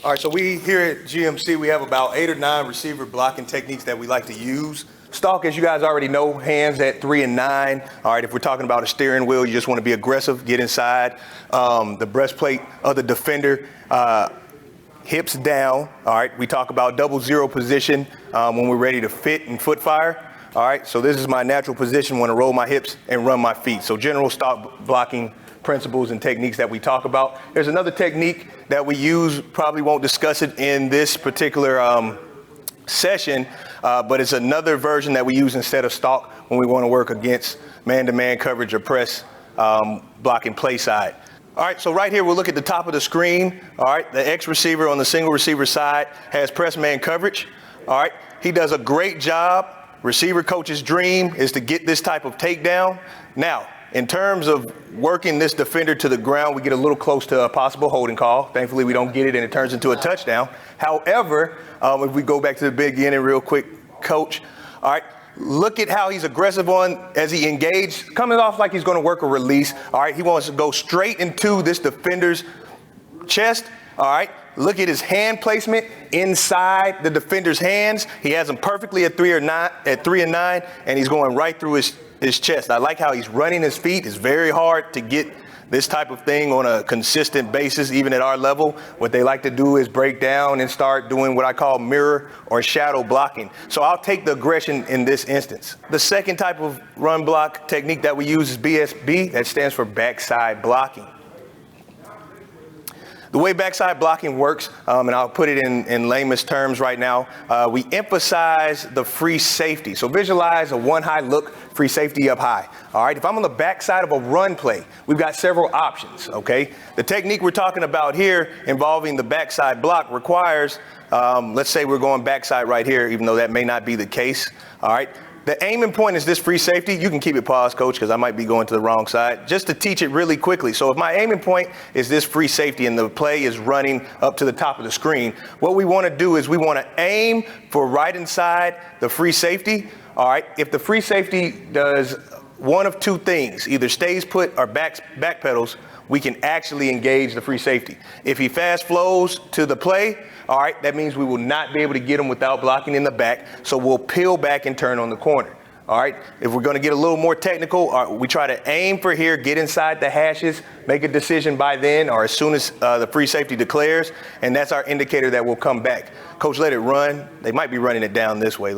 All right, so we here at GMC, we have about 8 or 9 receiver blocking techniques that we like to use. Stalk, as you guys already know, hands at 3 and 9. All right, if we're talking about a steering wheel, you just want to be aggressive, get inside the breastplate of the defender, hips down. All right, we talk about double zero position when we're ready to fit and foot fire. All right, so this is my natural position when I roll my hips and run my feet. So general stalk blocking principles and techniques that we talk about. There's another technique that we use, probably won't discuss it in this particular session, but it's another version that we use instead of stalk when we want to work against man-to-man coverage or press blocking play side. All right, so right here we'll look at the top of the screen. All right, the X receiver on the single receiver side has press man coverage. All right, he does a great job. Receiver coach's dream is to get this type of takedown. Now, in terms of working this defender to the ground, we get a little close to a possible holding call. Thankfully, we don't get it and it turns into a touchdown. However, if we go back to the beginning real quick, coach, all right, look at how he's aggressive as he engaged, coming off like he's going to work a release. All right, he wants to go straight into this defender's chest. All right, look at his hand placement inside the defender's hands. He has him perfectly at 3 and 9, and he's going right through his chest. I like how he's running his feet. It's very hard to get this type of thing on a consistent basis, even at our level. What they like to do is break down and start doing what I call mirror or shadow blocking. So I'll take the aggression in this instance. The second type of run block technique that we use is BSB. That stands for backside blocking. The way backside blocking works, and I'll put it in layman's terms right now, we emphasize the free safety. So visualize a one high look, free safety up high. All right, if I'm on the backside of a run play, we've got several options, okay? The technique we're talking about here involving the backside block requires, let's say we're going backside right here, even though that may not be the case, all right? The aiming point is this free safety. You can keep it paused, coach, because I might be going to the wrong side, just to teach it really quickly. So if my aiming point is this free safety and the play is running up to the top of the screen, what we want to do is we want to aim for right inside the free safety. All right, if the free safety does one of two things, either stays put or backpedals, we can actually engage the free safety. If he fast flows to the play, all right, that means we will not be able to get him without blocking in the back. So we'll peel back and turn on the corner. All right, if we're going to get a little more technical, we try to aim for here, get inside the hashes, make a decision by then or as soon as the free safety declares. And that's our indicator that we'll come back. Coach, let it run. They might be running it down this way.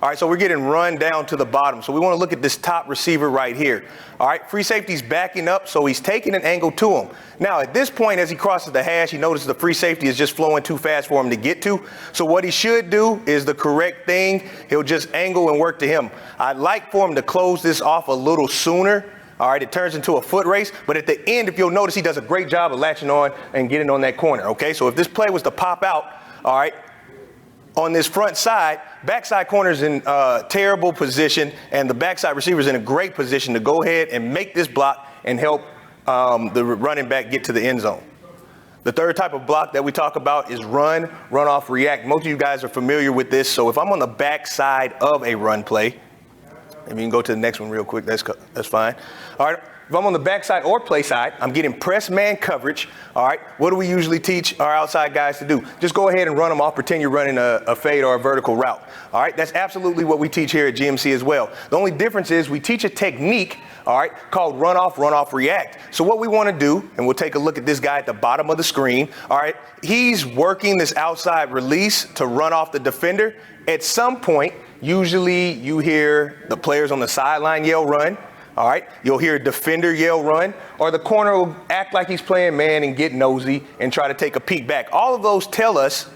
All right, so we're getting run down to the bottom. So we want to look at this top receiver right here. All right, free safety's backing up, so he's taking an angle to him. Now, at this point, as he crosses the hash, he notices the free safety is just flowing too fast for him to get to. So what he should do is the correct thing. He'll just angle and work to him. I'd like for him to close this off a little sooner. All right, it turns into a foot race. But at the end, if you'll notice, he does a great job of latching on and getting on that corner, okay? So if this play was to pop out, all right, on this front side, backside corner's in terrible position, and the backside receiver's in a great position to go ahead and make this block and help the running back get to the end zone. The third type of block that we talk about is runoff react. Most of you guys are familiar with this. So if I'm on the backside of a run play, and you can go to the next one real quick, that's fine. All right. If I'm on the backside or play side, I'm getting press man coverage. All right, what do we usually teach our outside guys to do? Just go ahead and run them off, pretend you're running a fade or a vertical route. All right, that's absolutely what we teach here at GMC as well. The only difference is we teach a technique, all right, called runoff react. So what we want to do, and we'll take a look at this guy at the bottom of the screen. All right, he's working this outside release to run off the defender. At some point, usually you hear the players on the sideline yell run. All right, you'll hear a defender yell run, or the corner will act like he's playing man and get nosy and try to take a peek back. All of those tell us,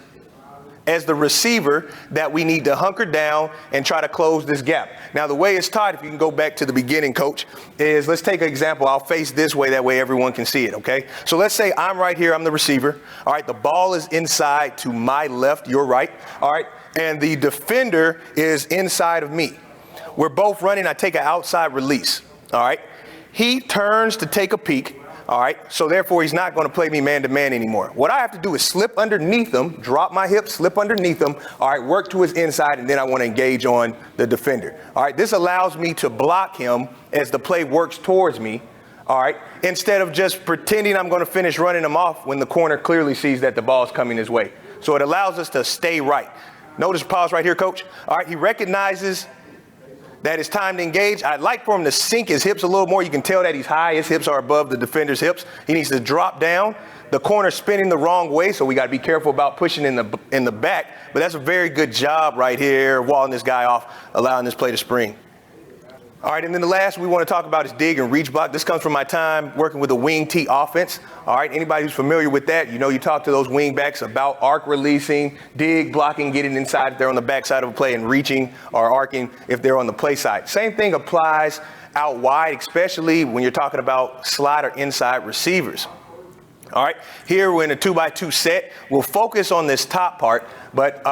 as the receiver, that we need to hunker down and try to close this gap. Now, the way it's taught, if you can go back to the beginning, coach, is let's take an example. I'll face this way, that way everyone can see it, okay? So let's say I'm right here, I'm the receiver. All right, the ball is inside to my left, your right, all right, and the defender is inside of me. We're both running. I take an outside release. All right. He turns to take a peek. All right. So therefore, he's not going to play me man to man anymore. What I have to do is slip underneath him, drop my hips, slip underneath him. All right. Work to his inside. And then I want to engage on the defender. All right. This allows me to block him as the play works towards me. all right, instead of just pretending I'm going to finish running him off when the corner clearly sees that the ball's coming his way. So it allows us to stay right. Notice pause right here, coach. All right, he recognizes that it's time to engage. I'd like for him to sink his hips a little more. You can tell that he's high. His hips are above the defender's hips. He needs to drop down. The corner's spinning the wrong way, so we got to be careful about pushing in the back. But that's a very good job right here, walling this guy off, allowing this play to spring. All right, and then the last we want to talk about is dig and reach block. This comes from my time working with the wing T offense. All right, anybody who's familiar with that, you know you talk to those wing backs about arc releasing, dig, blocking, getting inside if they're on the back side of a play, and reaching or arcing if they're on the play side. Same thing applies out wide, especially when you're talking about slot or inside receivers. All right, here we're in a 2x2 set. We'll focus on this top part, but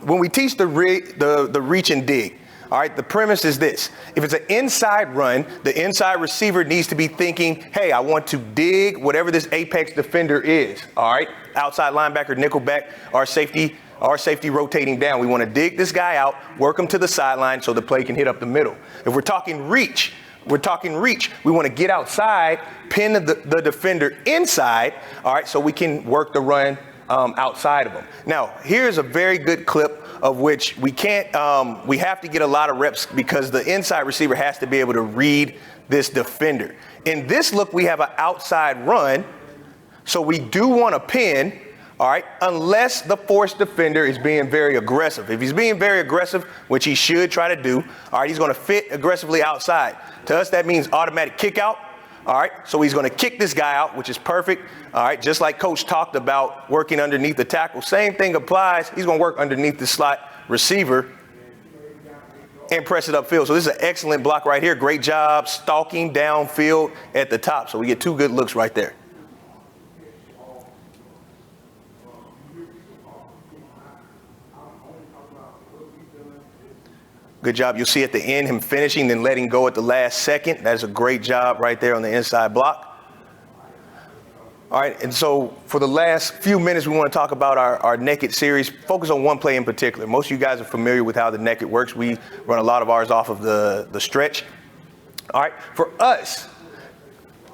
when we teach the reach and dig, all right, the premise is this. If it's an inside run, the inside receiver needs to be thinking, hey, I want to dig whatever this apex defender is, all right? Outside linebacker, nickel back, our safety rotating down. We want to dig this guy out, work him to the sideline so the play can hit up the middle. If we're talking reach, we want to get outside, pin the defender inside, all right, so we can work the run outside of him. Now, here's a very good clip of which we have to get a lot of reps because the inside receiver has to be able to read this defender. In this look, we have an outside run, so we do want to pin, all right, unless the force defender is being very aggressive. If he's being very aggressive, which he should try to do, all right, he's going to fit aggressively outside. To us, that means automatic kick out. All right, so he's going to kick this guy out, which is perfect. All right, just like Coach talked about working underneath the tackle. Same thing applies. He's going to work underneath the slot receiver and press it upfield. So this is an excellent block right here. Great job stalking downfield at the top. So we get two good looks right there. Good job. You'll see at the end him finishing, then letting go at the last second. That's a great job right there on the inside block. All right, and so for the last few minutes, we want to talk about our naked series. Focus on one play in particular. Most of you guys are familiar with how the naked works. We run a lot of ours off of the stretch. All right, for us,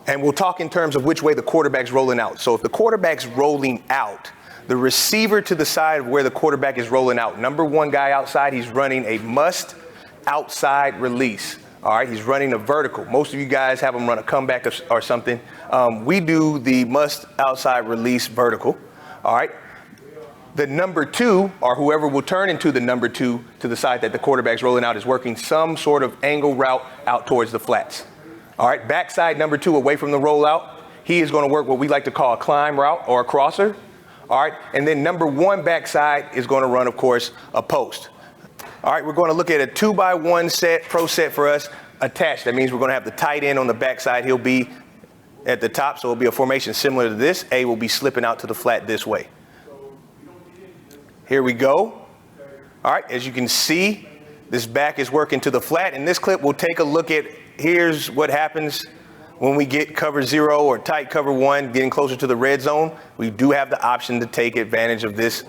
and we'll talk in terms of which way the quarterback's rolling out. So if the quarterback's rolling out, the receiver to the side of where the quarterback is rolling out, number one guy outside, he's running a must outside release. All right, he's running a vertical. Most of you guys have him run a comeback or something. We do the must outside release vertical. All right. The number two, or whoever will turn into the number two to the side that the quarterback's rolling out, is working some sort of angle route out towards the flats. All right, backside number two away from the rollout, he is going to work what we like to call a climb route or a crosser. All right, and then number one backside is going to run, of course, a post. All right, we're going to look at a 2x1 set, pro set for us, attached. That means we're going to have the tight end on the backside. He'll be at the top, so it'll be a formation similar to this. A will be slipping out to the flat this way. Here we go. All right, as you can see, this back is working to the flat. In this clip, we'll take a look at, here's what happens when we get cover 0 or tight cover 1, getting closer to the red zone. We do have the option to take advantage of this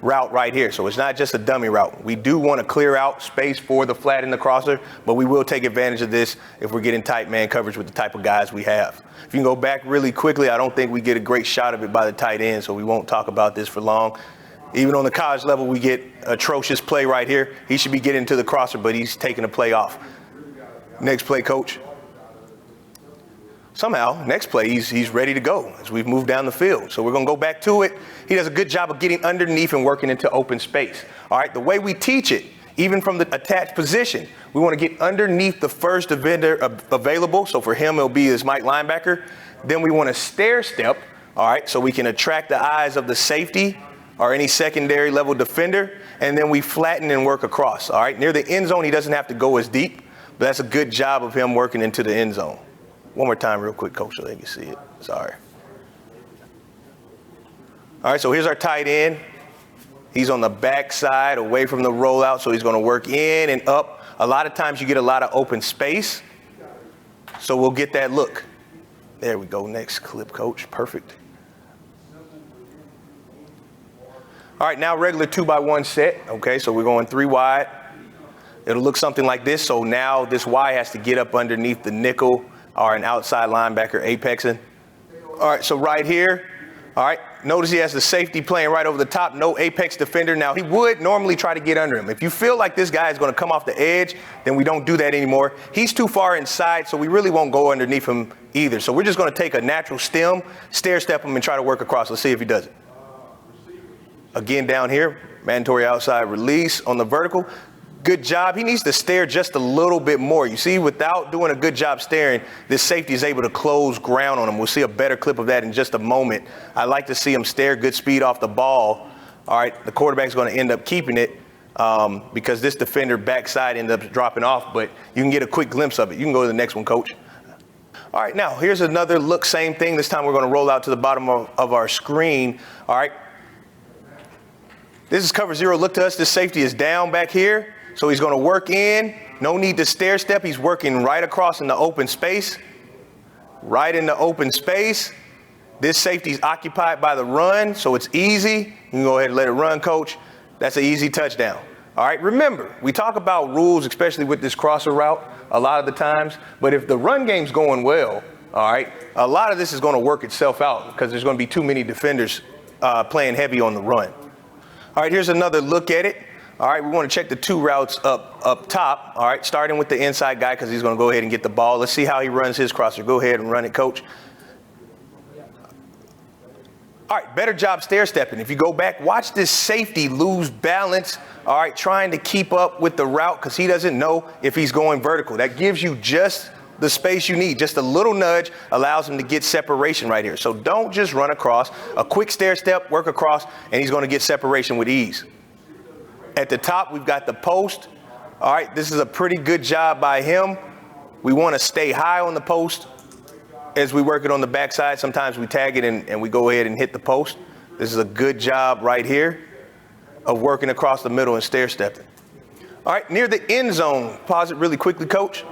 route right here. So it's not just a dummy route. We do want to clear out space for the flat and the crosser, but we will take advantage of this if we're getting tight man coverage with the type of guys we have. If you can go back really quickly, I don't think we get a great shot of it by the tight end, so we won't talk about this for long. Even on the college level, we get atrocious play right here. He should be getting to the crosser, but he's taking a play off. Next play, coach. Somehow, next play, he's ready to go as we've moved down the field. So we're going to go back to it. He does a good job of getting underneath and working into open space. All right, the way we teach it, even from the attached position, we want to get underneath the first defender available. So for him, it'll be his Mike linebacker. Then we want to stair step, all right, so we can attract the eyes of the safety or any secondary level defender. And then we flatten and work across, all right. Near the end zone, he doesn't have to go as deep, but that's a good job of him working into the end zone. One more time real quick, coach, so they can see it. Sorry. All right, so here's our tight end. He's on the backside away from the rollout, so he's going to work in and up. A lot of times you get a lot of open space, so we'll get that look. There we go. Next clip, coach. Perfect. All right, now regular 2x1 set. Okay, so we're going 3 wide. It'll look something like this. So now this Y has to get up underneath the nickel or an outside linebacker apexing. All right, so right here, all right, notice he has the safety playing right over the top, no apex defender. Now, he would normally try to get under him. If you feel like this guy is going to come off the edge, then we don't do that anymore. He's too far inside, so we really won't go underneath him either. So we're just going to take a natural stem, stair step him, and try to work across. Let's see if he does it. Again, down here, mandatory outside release on the vertical. Good job. He needs to stare just a little bit more. You see, without doing a good job staring, this safety is able to close ground on him. We'll see a better clip of that in just a moment. I like to see him stare, good speed off the ball. All right, the quarterback's going to end up keeping it because this defender backside ended up dropping off, but you can get a quick glimpse of it. You can go to the next one, coach. All right, now here's another look, same thing. This time we're going to roll out to the bottom of our screen. All right. This is cover zero. Look to us. This safety is down back here. So he's going to work in. No need to stair step. He's working right across in the open space. Right in the open space. This safety is occupied by the run, so it's easy. You can go ahead and let it run, coach. That's an easy touchdown. All right, remember, we talk about rules, especially with this crosser route a lot of the times. But if the run game's going well, all right, a lot of this is going to work itself out because there's going to be too many defenders playing heavy on the run. All right, here's another look at it. All right, we want to check the two routes up top. All right, starting with the inside guy because he's going to go ahead and get the ball. Let's see how he runs his crosser. Go ahead and run it, coach. All right, better job stair stepping. If you go back, watch this safety lose balance. All right, trying to keep up with the route because he doesn't know if he's going vertical. That gives you just the space you need. Just a little nudge allows him to get separation right here. So don't just run across. A quick stair step, work across, and he's going to get separation with ease. At the top, we've got the post. All right, this is a pretty good job by him. We want to stay high on the post as we work it on the backside. Sometimes we tag it and we go ahead and hit the post. This is a good job right here of working across the middle and stair stepping. All right, near the end zone, pause it really quickly, coach.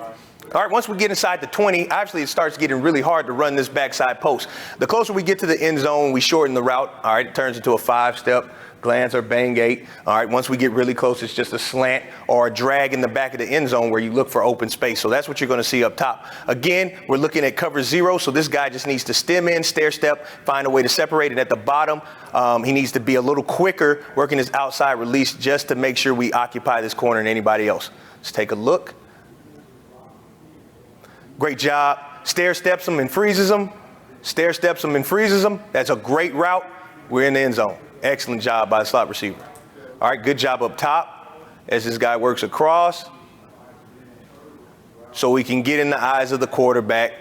All right, once we get inside the 20, actually it starts getting really hard to run this backside post. The closer we get to the end zone, we shorten the route. All right, it turns into a 5-step glance or bang gate. All right, once we get really close, it's just a slant or a drag in the back of the end zone where you look for open space. So that's what you're going to see up top. Again, we're looking at cover zero. So this guy just needs to stem in, stair step, find a way to separate it at the bottom. He needs to be a little quicker working his outside release just to make sure we occupy this corner and anybody else. Let's take a look. Great job. Stair steps him and freezes him. Stair steps him and freezes him. That's a great route. We're in the end zone. Excellent job by the slot receiver. All right, good job up top as this guy works across so we can get in the eyes of the quarterback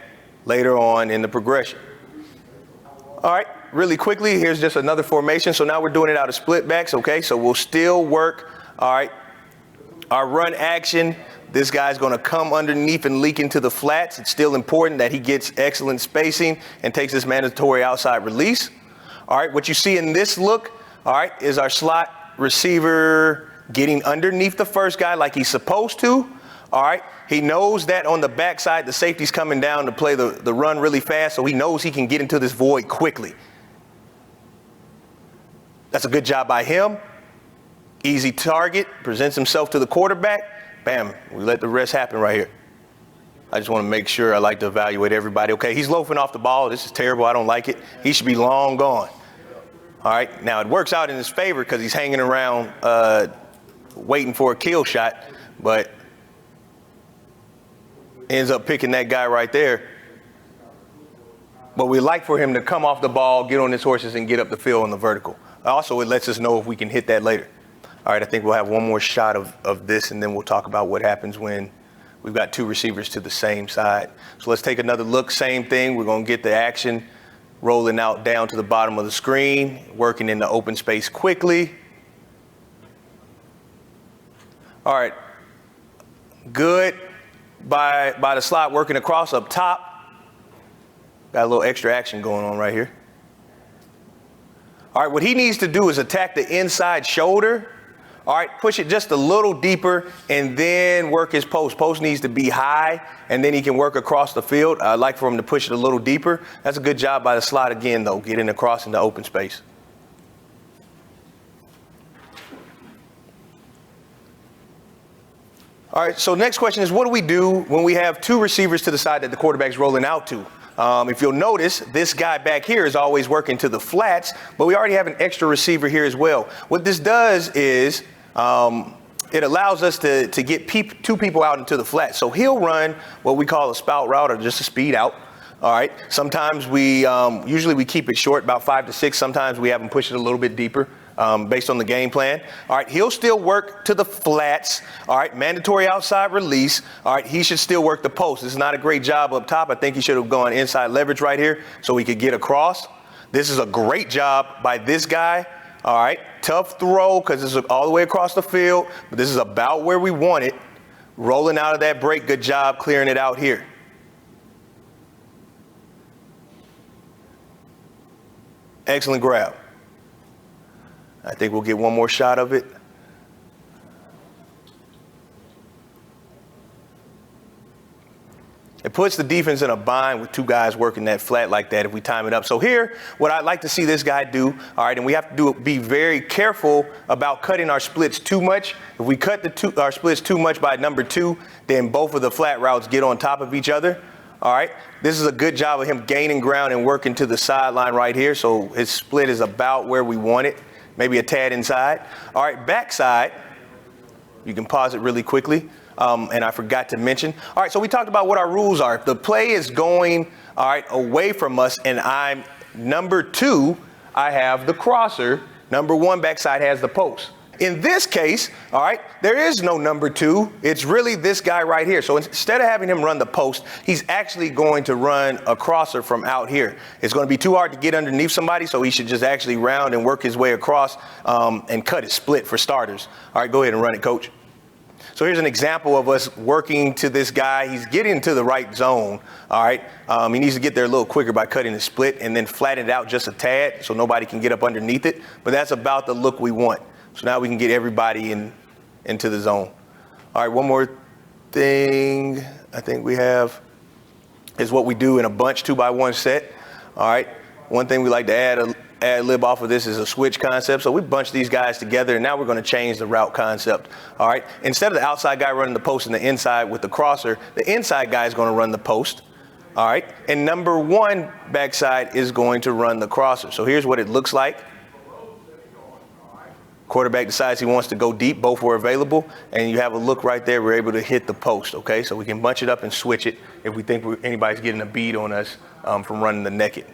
later on in the progression. All right, really quickly, here's just another formation. So now we're doing it out of split backs, okay? So we'll still work, all right, our run action. This guy's going to come underneath and leak into the flats. It's still important that he gets excellent spacing and takes this mandatory outside release. All right, what you see in this look, all right, is our slot receiver getting underneath the first guy like he's supposed to. All right, he knows that on the backside, the safety's coming down to play the run really fast, so he knows he can get into this void quickly. That's a good job by him. Easy target, presents himself to the quarterback. Bam, we let the rest happen right here. I just want to make sure I like to evaluate everybody. Okay, he's loafing off the ball. This is terrible. I don't like it. He should be long gone. All right, now it works out in his favor because he's hanging around waiting for a kill shot, but ends up picking that guy right there. But we like for him to come off the ball, get on his horses, and get up the field on the vertical. Also, it lets us know if we can hit that later. All right, I think we'll have one more shot of this, and then we'll talk about what happens when we've got two receivers to the same side. So let's take another look. Same thing. We're going to get the action rolling out down to the bottom of the screen, working in the open space quickly. All right. Good by the slot working across up top. Got a little extra action going on right here. All right, what he needs to do is attack the inside shoulder. All right, push it just a little deeper and then work his post. Post needs to be high, and then he can work across the field. I'd like for him to push it a little deeper. That's a good job by the slot again, though, getting across into open space. All All right, so next question is, what do we do when we have two receivers to the side that the quarterback's rolling out to? If you'll notice, this guy back here is always working to the flats, but we already have an extra receiver here as well. What this does is it allows us to get two people out into the flat. So he'll run what we call a spout route, or just a speed out. All right. Sometimes usually we keep it short, about 5 to 6. Sometimes we have him push it a little bit deeper based on the game plan. All right. He'll still work to the flats. All right. Mandatory outside release. All right. He should still work the post. This is not a great job up top. I think he should have gone inside leverage right here so he could get across. This is a great job by this guy. All right. Tough throw because it's all the way across the field. But this is about where we want it. Rolling out of that break. Good job clearing it out here. Excellent grab. I think we'll get one more shot of it. It puts the defense in a bind with two guys working that flat like that if we time it up. So here, what I'd like to see this guy do, all right, and we have to be very careful about cutting our splits too much. If we cut our splits too much by number 2, then both of the flat routes get on top of each other. All right, this is a good job of him gaining ground and working to the sideline right here. So his split is about where we want it, maybe a tad inside. All right, backside, you can pause it really quickly. And I forgot to mention. All right, so we talked about what our rules are. If the play is going, all right, away from us and I'm number 2, I have the crosser. Number 1 backside has the post. In this case, all right, there is no number 2. It's really this guy right here. So instead of having him run the post, he's actually going to run a crosser from out here. It's going to be too hard to get underneath somebody, so he should just actually round and work his way across and cut his split for starters. All right, go ahead and run it, coach. So here's an example of us working to this guy. He's getting to the right zone, all right? He needs to get there a little quicker by cutting the split and then flatten it out just a tad so nobody can get up underneath it. But that's about the look we want. So now we can get everybody into the zone. All right, one more thing I think we have is what we do in a bunch 2x1 set. All right, one thing we like to add lib off of this is a switch concept. So we bunch these guys together, and now we're going to change the route concept. All right, instead of the outside guy running the post and the inside with the crosser, the inside guy is going to run the post. All right, and number 1 backside is going to run the crosser. So here's what it looks like. Quarterback decides he wants to go deep. Both were available, and you have a look right there. We're able to hit the post, okay? So we can bunch it up and switch it if we think anybody's getting a bead on us from running the naked.